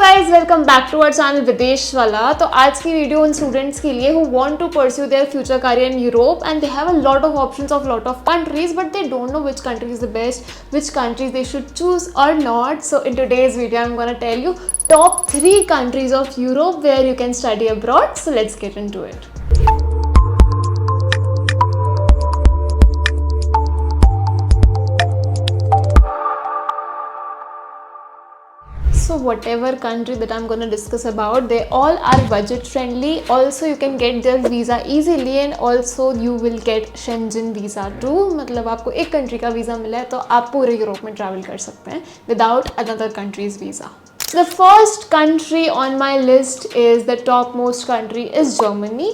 Guys welcome back to our channel विदेश वाला। तो आज की वीडियो उन स्टूडेंट्स के लिए who want to pursue their future career in Europe and they have a lot of options of lot of countries but they don't know which country is the best, which countries they should choose or not. So in today's video I'm going to tell you top 3 countries of Europe where you can study abroad. So let's get into it. So whatever country that I'm going to discuss about, they all are budget friendly. Also you can get their visa easily and also you will get Schengen visa too. मतलब आपको एक country का visa मिला है तो आप पूरे Europe में ट्रैवल कर सकते हैं without another country's visa. The first country on my list is the topmost country is Germany.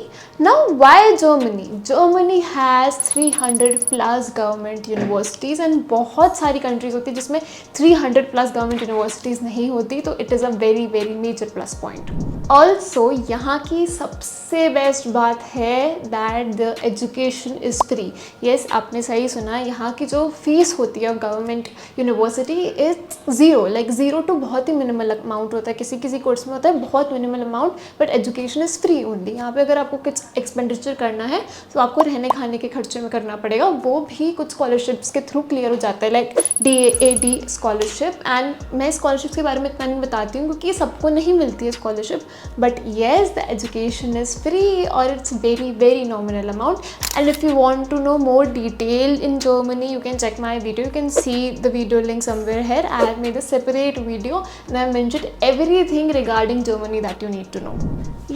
Now why Germany? Germany has 300 plus government universities and बहुत सारी countries होती है जिसमें 300 plus government universities नहीं होती, तो it is a very very major plus point. Also यहाँ की सबसे बेस्ट बात है that the education is free. Yes, आपने सही सुना, यहाँ की जो फीस होती है government university is zero, like zero to बहुत ही मिनिमल अमाउंट होता है, किसी किसी कोर्स में होता है बहुत minimal amount, but education is free only. यहाँ पे अगर आपको कुछ एक्सपेंडिचर करना है तो आपको रहने खाने के खर्चे में करना पड़ेगा, वो भी कुछ स्कॉलरशिप्स के थ्रू क्लियर हो जाता है, लाइक DAAD स्कॉलरशिप. एंड मैं स्कॉलरशिप्स के बारे में इतना नहीं बताती हूँ क्योंकि सबको नहीं मिलती है scholarship, but yes the education is free और it's very very nominal amount. And if you want to know more detail in Germany, you can check my video. You can see the video link somewhere here. I have made a separate video and I have mentioned everything regarding Germany that you need to know.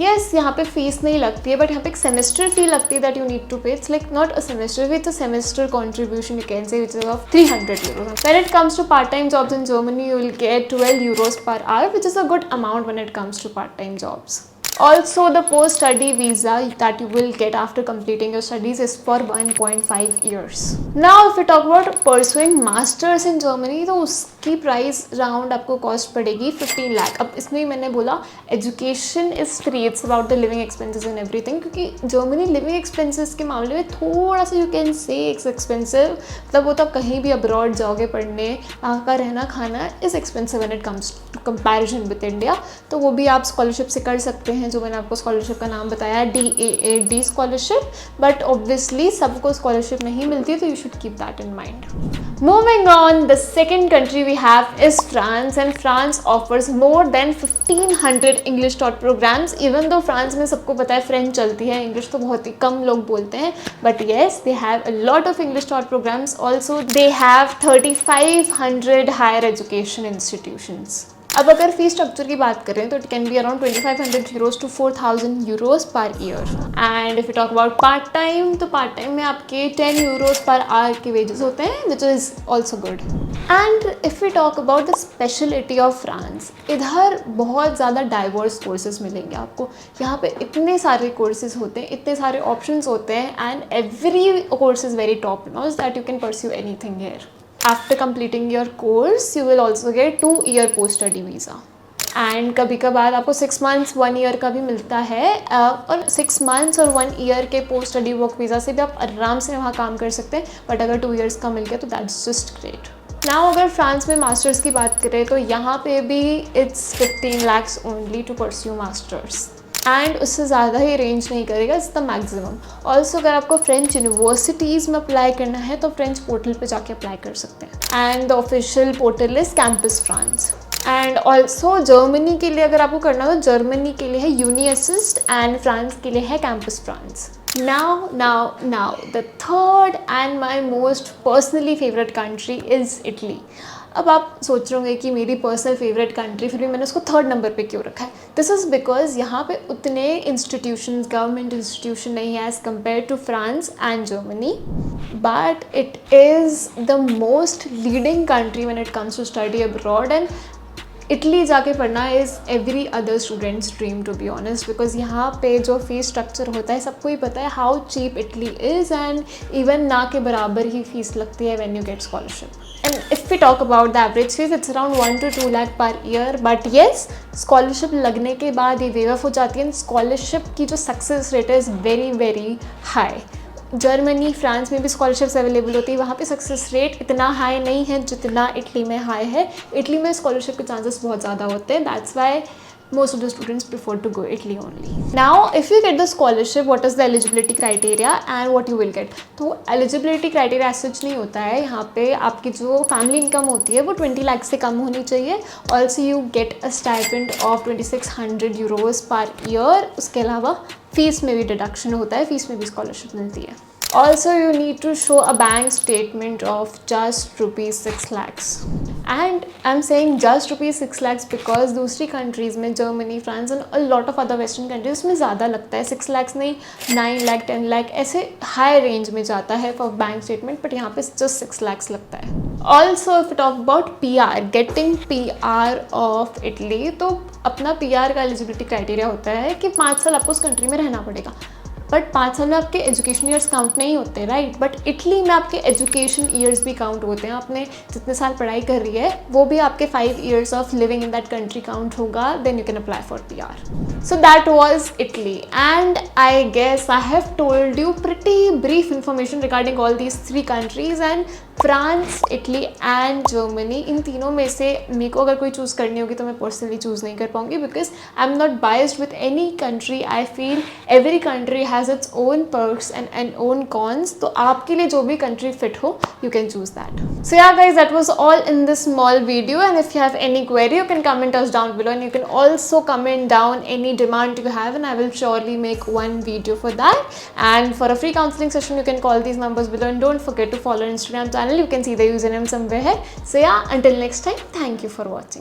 Yes, यहाँ पे fees नहीं लगती है, but यहाँ पे एक semester फी लगती है that you need to pay. It's like not a semester fee, it's a semester contribution you can say, which is of 300 euros. When it comes to part-time jobs in Germany, you will get 12 euros per hour, which is a good amount when it comes to part-time jobs. Also, the post-study visa that you will get after completing your studies is for 1.5 years. Now, if we talk about pursuing masters in Germany, तो उसकी price round आपको cost पड़ेगी 15 लाख. अब इसमें मैंने बोला education is free, it's about the living expenses and everything, क्योंकि Germany living expenses के मामले में थोड़ा सा यू कैन से एक्सपेंसिव. मतलब वो तो आप कहीं भी अब्रॉड जाओगे पढ़ने, वहाँ का रहना खाना is expensive when it comes to comparison with India. तो वो भी आप स्कॉलरशिप से कर सकते हैं, जो मैंने आपको स्कॉलरशिप का नाम बताया DAAD स्कॉलरशिप, बट ऑब्वियसली सबको स्कॉलरशिप नहीं मिलती, तो you should keep that in mind. Moving on, the second country we have is France and France offers more than 1500 English taught programs. Even though France में सबको पता है French चलती है, इंग्लिश तो बहुत ही कम लोग बोलते हैं, but yes they have a lot of English taught programs. Also they have 3500 higher education institutions. अब अगर फी स्ट्रक्चर की बात करें तो it can be around 2500 euros to 4000 euros per year. And if you talk about part time, तो part time में आपके 10 euros per hour के वेजेस होते हैं, which is also good. And if you talk about the speciality of France, इधर बहुत ज़्यादा diverse courses मिलेंगे आपको. यहाँ पे इतने सारे कोर्सेज होते हैं, इतने सारे ऑप्शंस होते हैं, and every course is very top notch that you can pursue anything here. After completing your course, you will also get 2-year post-study visa. And कभी कभार आपको 6 months 1 year का भी मिलता है, और 6 months और 1 year के पोस्ट स्टडी वर्क वीज़ा से भी आप आराम से वहाँ काम कर सकते हैं, बट अगर 2 years का मिल गया तो दैट्स जस्ट ग्रेट. नाउ अगर फ्रांस में मास्टर्स की बात करें तो यहाँ पे भी it's 15 lakhs only to pursue masters, and उससे ज़्यादा ही रेंज नहीं करेगा, इट्स द मैक्सिमम. ऑल्सो अगर आपको फ्रेंच यूनिवर्सिटीज़ में अप्लाई करना है तो फ्रेंच पोर्टल पे जाके अप्लाई कर सकते हैं, and the official portal is campus France. And also Germany के लिए अगर आपको करना हो तो जर्मनी के लिए है यूनी असिस्ट एंड फ्रांस के लिए है campus France. Now, the third and my most personally favorite country is Italy. अब आप सोच रहे होंगे कि मेरी पर्सनल फेवरेट कंट्री, फिर भी मैंने उसको 3rd नंबर पे क्यों रखा है. दिस इज़ बिकॉज यहाँ पे उतने इंस्टीट्यूशंस, गवर्नमेंट इंस्टीट्यूशन नहीं है as compare to France and Germany, but it is the most leading country when it comes to study abroad. And Italy जाके पढ़ना is every other student's dream to be honest, because यहाँ पे जो fees structure होता है सबको ही पता है how cheap Italy is, and even ना के बराबर ही फीस लगती है when you get scholarship. And if we talk about the average fees, it's around 1 to 2 lakh per year, but yes scholarship लगने के बाद ये वेव ऑफ हो जाती है. स्कॉलरशिप की जो success rate is very very high. Germany, France में भी स्कॉलरशिप्स अवेलेबल होती है, वहाँ पे सक्सेस रेट इतना हाई नहीं है जितना इटली में हाई है। इटली में स्कॉलरशिप के चांसेस बहुत ज़्यादा होते हैं, that's why most of the students prefer to go Italy only. Now if you get the scholarship, what is the eligibility criteria and what you will get? तो eligibility criteria such नहीं होता है यहाँ पे। आपकी जो family income होती है वो 20 लाख से कम होनी चाहिए। Also you get a stipend of 2600 euros per year। उसके अलावा फीस में भी डिडक्शन होता है, फीस में भी स्कॉलरशिप मिलती है। Also you need to show a bank statement of just rupees 6 lakhs and I'm saying just rupees 6 lakhs because दूसरी countries में Germany, France and a lot of other western countries में ज़्यादा लगता है, 6 lakhs नहीं 9 lakh 10 lakh ऐसे high range में जाता है for bank statement, but यहाँ पे just 6 lakhs लगता है। Also if we talk about PR, getting PR of Italy, तो अपना PR का eligibility criteria होता है कि 5 साल आपको उस कंट्री में रहना पड़ेगा, बट 5 साल में आपके एजुकेशन ईयर्स काउंट नहीं होते, राइट। बट इटली में आपके एजुकेशन ईयर्स भी काउंट होते हैं। आपने जितने साल पढ़ाई कर रही है वो भी आपके 5 years of living in that country count होगा, then you can apply for PR। So that was Italy and I guess I have told you pretty brief information regarding all these 3 countries and France, Italy and Germany. इन तीनों में से मेरे को अगर कोई choose करनी होगी तो मैं पर्सनली चूज़ नहीं कर पाऊंगी because I am not biased with any country. I feel every country has its own perks and own cons, तो आपके लिए जो भी कंट्री फिट हो you can choose that. So yeah guys, that was all in this small video and if you have any query you can comment us down below and you can also comment down any demand you have and I will surely make one video for that. And for a free counseling session you can call these numbers below and don't forget to follow our Instagram channel. You can see the username somewhere here. So yeah, until next time, thank you for watching.